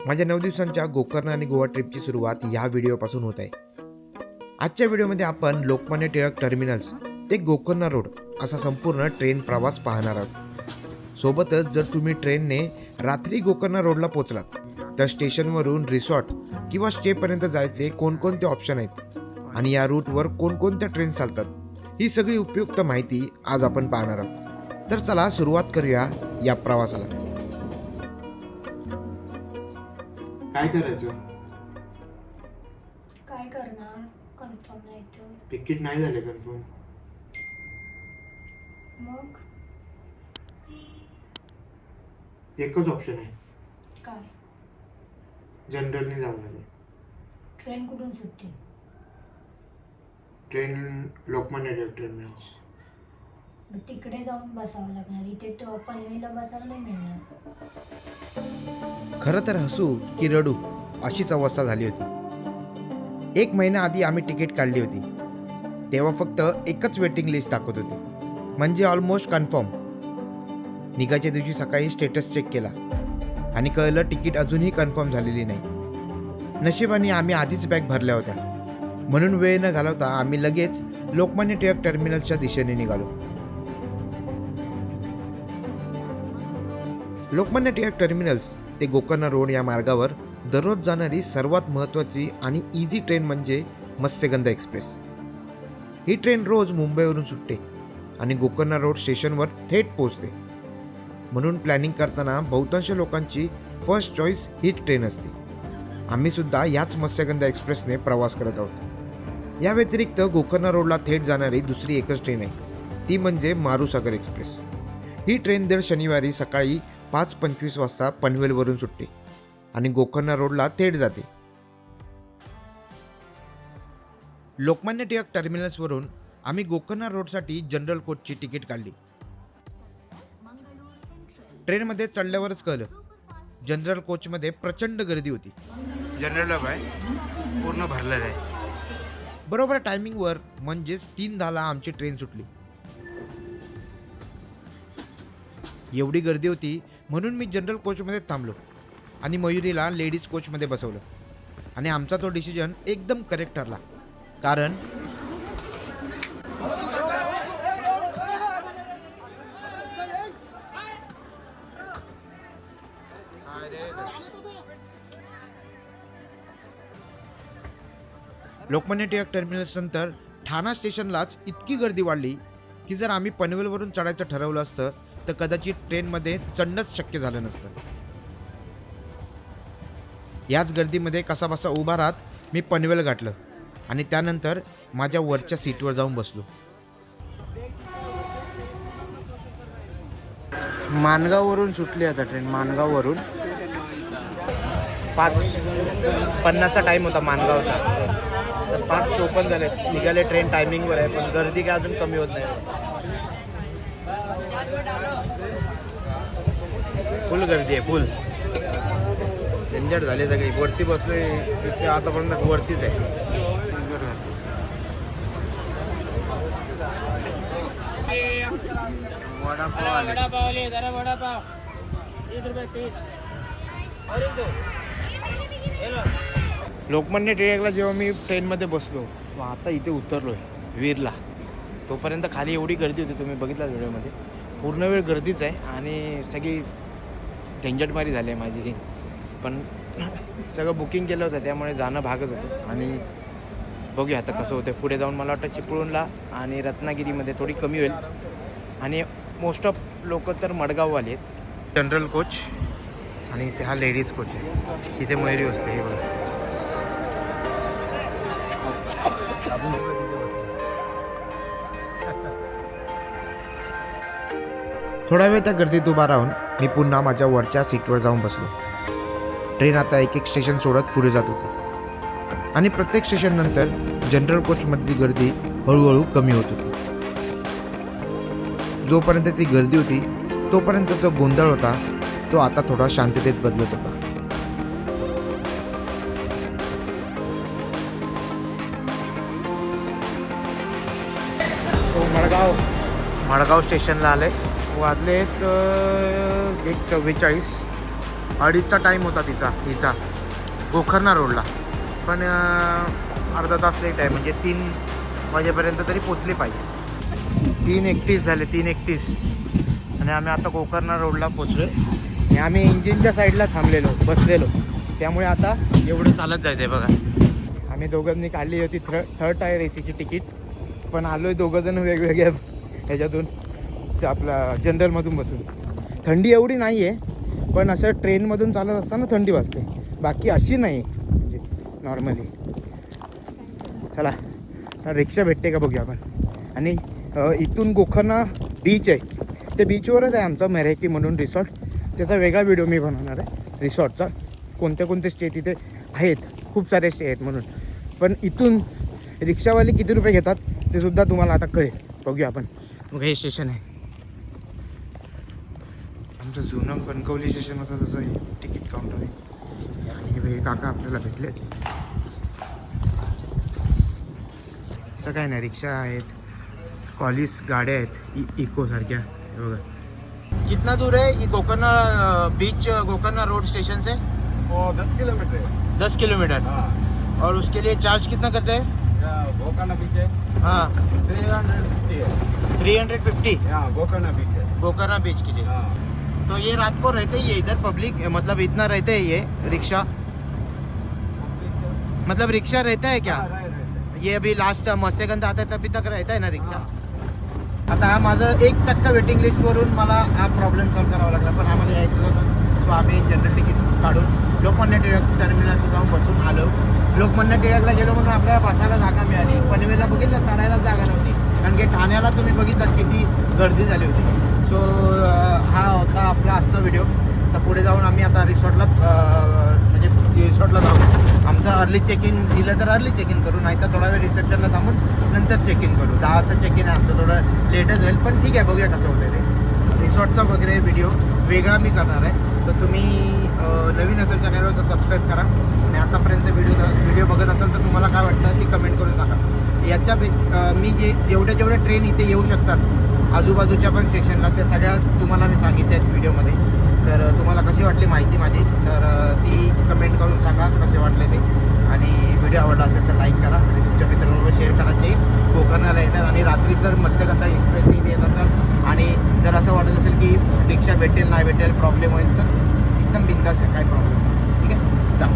माझ्या 9 दिवसांच्या गोकर्ण आणि गोवा ट्रिपची सुरुवात या व्हिडिओपासून होत आहे. आजच्या व्हिडिओमध्ये आपण लोकमान्य टिळक टर्मिनल्स ते गोकर्ण रोड असा संपूर्ण ट्रेन प्रवास पाहणार आहोत. सोबतच जर तुम्ही ट्रेनने रात्री गोकर्ण रोडला पोहोचलात तर स्टेशनवरून रिसॉर्ट किंवा स्टेपर्यंत जायचे कोणकोणते ऑप्शन आहेत आणि या रूटवर कोणकोणत्या ट्रेन चालतात ही सगळी उपयुक्त माहिती आज आपण पाहणार आहोत. तर चला सुरुवात करूया या प्रवासाला. काय करायचं? काय करणार? कन्फर्म नाही ठेवून तिकीट नाही झाले कन्फर्म. मग एकच ऑप्शन आहे, काय? जनरलने जावं लागेल. ट्रेन कुठून सुटते? Train Lokmanya Tilak terminals. मग तिकडे जाऊन बसावं लागणार, इथे पनवेलला बसायला नाही मिळणार. खरं तर हसू की रडू अशीच अवस्था झाली होती. 1 महिना आधी आम्ही तिकीट काढली होती, तेव्हा फक्त एकच वेटिंग लिस्ट दाखवत होती, म्हणजे ऑलमोस्ट कन्फर्म. निघायच्या दिवशी सकाळी स्टेटस चेक केला आणि कळलं तिकीट अजूनही कन्फर्म झालेली नाही. नशिबाने आम्ही आधीच बॅग भरल्या होत्या, म्हणून वेळ न घालवता आम्ही लगेच लोकमान्य टिळक टर्मिनल्सच्या दिशेने निघालो. लोकमान्य टिळक टर्मिनल्स ते गोकर्ण रोड या मार्गावर दररोज जाणारी सर्वात महत्त्वाची आणि इझी ट्रेन म्हणजे मत्स्यगंधा एक्सप्रेस. ही ट्रेन रोज मुंबईवरून सुटते आणि गोकर्ण रोड स्टेशनवर थेट पोहोचते, म्हणून प्लॅनिंग करताना बहुतांश लोकांची फर्स्ट चॉईस ही ट्रेन असते. आम्ही सुद्धा याच मत्स्यगंधा एक्सप्रेसने प्रवास करत आहोत. या व्यतिरिक्त गोकर्ण रोडला थेट जाणारी दुसरी एकच ट्रेन आहे, ती म्हणजे मारुसागर एक्सप्रेस. ही ट्रेन दर शनिवारी सकाळी 5:25 वाजता पनवेलवरून सुटते आणि गोकर्ण रोडला थेट जाते. लोकमान्य टिळक टर्मिनल्सवरून आम्ही गोकर्ण रोडसाठी जनरल कोचची तिकीट काढली. ट्रेनमध्ये चढल्यावरच कळलं, जनरल कोचमध्ये प्रचंड गर्दी होती. जनरल डबा आहे, पूर्ण भरलेला आहे. बरोबर टायमिंगवर म्हणजेच 3:10ला आमची ट्रेन सुटली. एवढी गर्दी होती म्हणून मी जनरल कोचमध्ये थांबलो आणि मयुरीला लेडीज कोचमध्ये बसवलं आणि आमचा तो डिसिजन एकदम करेक्ट ठरला. कारण लोकमान्य टिळक टर्मिनल्स नंतर ठाणा स्टेशनलाच इतकी गर्दी वाढली की जर आम्ही पनवेलवरून चढायचं ठरवलं असतं तर कदाचित ट्रेनमध्ये चढणंच शक्य झालं नसतं. याच गर्दीमध्ये कसाबसा उभा राहत मी पनवेल गाठलं आणि त्यानंतर माझ्या वरच्या सीटवर जाऊन बसलो. माणगाववरून सुटली आता ट्रेन. माणगाववरून 5:50चा टाईम होता माणगावचा, तर 5:54 झाले. निघाले ट्रेन टायमिंगवर आहे, पण गर्दी काय अजून कमी होत नाही. फुल गर्दी आहे, फुल झंझट झाली सगळी. वरती बसलोय तिथे, आतापर्यंत वरतीच आहे. लोकमान्य टिळकला जेव्हा मी ट्रेनमध्ये बसलो, आता इथे उतरलोय वीरला, तोपर्यंत खाली एवढी गर्दी होती, तुम्ही बघितला व्हिडिओमध्ये. पूर्ण वेळ गर्दीच आहे आणि सगळी झंझटमारी झाली आहे माझी. पण सगळं बुकिंग केलं होतं त्यामुळे जाणं भागच होतं. आणि बघूया आता कसं होतं. पुढे जाऊन मला वाटतं चिपळूणला आणि रत्नागिरीमध्ये थोडी कमी होईल आणि मोस्ट ऑफ लोक तर मडगाववाले आहेत. जनरल कोच आणि इथे हा लेडीज कोच आहे. इथे मयुरी बसते, हे बघा. थोडा वेळ त्या गर्दीत उभा राहून मी पुन्हा माझ्या वरच्या सीटवर जाऊन बसलो. ट्रेन आता एक एक स्टेशन सोडत पुढे जात होती आणि प्रत्येक स्टेशन नंतर जनरल कोचमधली गर्दी हळूहळू कमी होत होती. जोपर्यंत ती गर्दी होती तोपर्यंत जो गोंधळ होता तो आता थोडा शांततेत बदलत होता. मडगाव स्टेशनला आले. वाजलेत 1:44. 2:30चा टाईम होता हिचा गोकर्णा रोडला, पण अर्धा तास लेट आहे, म्हणजे 3 वाजेपर्यंत तरी पोचली पाहिजे. 3:31 झाले, 3:31, आणि आम्ही आता गोकर्णा रोडला पोचलो आहे. आम्ही इंजिनच्या साईडला बसलेलो, त्यामुळे आता एवढं चालत जायचं आहे बघा. आम्ही दोघांनी काढली होती थर्ड टायर एसीची तिकीट, पण आलो आहे दोघंजण वेगवेगळ्या ह्याच्यातून, आपला जनरलमधून बसून. थंडी एवढी नाही आहे, पण असं ट्रेनमधून चालत असताना थंडी वाजते, बाकी अशी नाही म्हणजे नॉर्मली. चला रिक्षा भेटते का बघूया आपण. आणि इथून गोकर्णा बीच आहे, ते बीचवरच आहे आमचा मेरेकी म्हणून रिसॉर्ट. त्याचा वेगळा व्हिडिओ मी बनवणार आहे रिसॉर्टचा, कोणते कोणते स्टे तिथे आहेत, खूप सारे स्टे आहेत म्हणून. पण इथून रिक्षावाले किती रुपये घेतात ते सुद्धा तुम्हाला आता कळेल. बघूया आपण. मग हे स्टेशन आहे आमचं जुनं कणकवली स्टेशन होतं, तसं हे तिकीट काउंटर आहे. आणि हे काका आपल्याला भेटले. असं काय नाही, रिक्षा आहेत, कॉलिस गाड्या आहेत इको सारख्या. हे बघा. कितना दूर है ये Gokarna beach, Gokarna road station से? वो 10 किलोमीटर है। 10 किलोमीटर. हाँ, और उसके लिए चार्ज कितना करते हैं? गोकर्णा बीच है, हाँ 350 है। 350 यहाँ गोकर्णा बीच है। गोकर्णा बीच के लिए. हाँ, तो ये रात को रहते ही है इधर पब्लिक, मतलब इतना रहते हैं ये रिक्शा, मतलब रिक्शा रहता है क्या? हाँ, रहे। ये अभी लास्ट मत्स्यगंधा आता है तभी तक रहता है ना रिक्षा. आता हा माझं 1% वेटिंग लिस्टवरून मला हा प्रॉब्लेम सॉल्व करावा लागला, पण आम्हाला यायचं होतं. सो आम्ही जनरल तिकीट काढून लोकमान्य टिळक टर्मिनलला जाऊन बसून आलो. लोकमान्य टिळकला गेलो म्हणून आपल्याला बसायला जागा मिळाली. पनवेलला बघितलं चढायला जागा नव्हती, कारण की ठाण्याला तुम्ही बघितलं किती गर्दी झाली होती. सो हा होता आपला आजचा व्हिडिओ. तर पुढे जाऊन आम्ही आता रिसॉर्टला म्हणजे रिसॉर्टला जाऊ. आमचं अर्ली चेक इन दिलं तर अर्ली चेक इन करू, नाही तर थोडा वेळ रिसेप्शनला थांबून नंतर चेक इन करू. 10चं चेक इन आहे आमचं, थोडं लेटच होईल, पण ठीक आहे, बघूया कसं होतं ते. रिसॉर्टचा वगैरे व्हिडिओ वेगळा मी करणार आहे. तर तुम्ही नवीन असेल चॅनलवर तर सबस्क्राईब करा. आणि आतापर्यंत व्हिडिओ बघत असाल तर तुम्हाला काय वाटतं ती कमेंट करून सांगा. याच्या मी जेवढ्या ट्रेन इथे येऊ शकतात आजूबाजूच्या पण स्टेशनला, त्या सगळ्या तुम्हाला मी सांगितल्या आहेत व्हिडिओमध्ये. तर तुम्हाला कशी वाटली माहिती माझी, तर ती कमेंट करून सांगा कसे वाटले ते. आणि व्हिडिओ आवडला असेल तर लाईक करा आणि तुमच्या मित्रांबरोबर शेअर करा जे गोकर्णाला येतात. आणि रात्री जर मत्स्यगंधा एक्सप्रेस इथे येत असाल आणि जर असं वाटत असेल की रिक्षा भेटेल नाही भेटेल प्रॉब्लेम होईल, तर एकदम बिंदास आहे, काय प्रॉब्लेम. ठीक आहे, जा.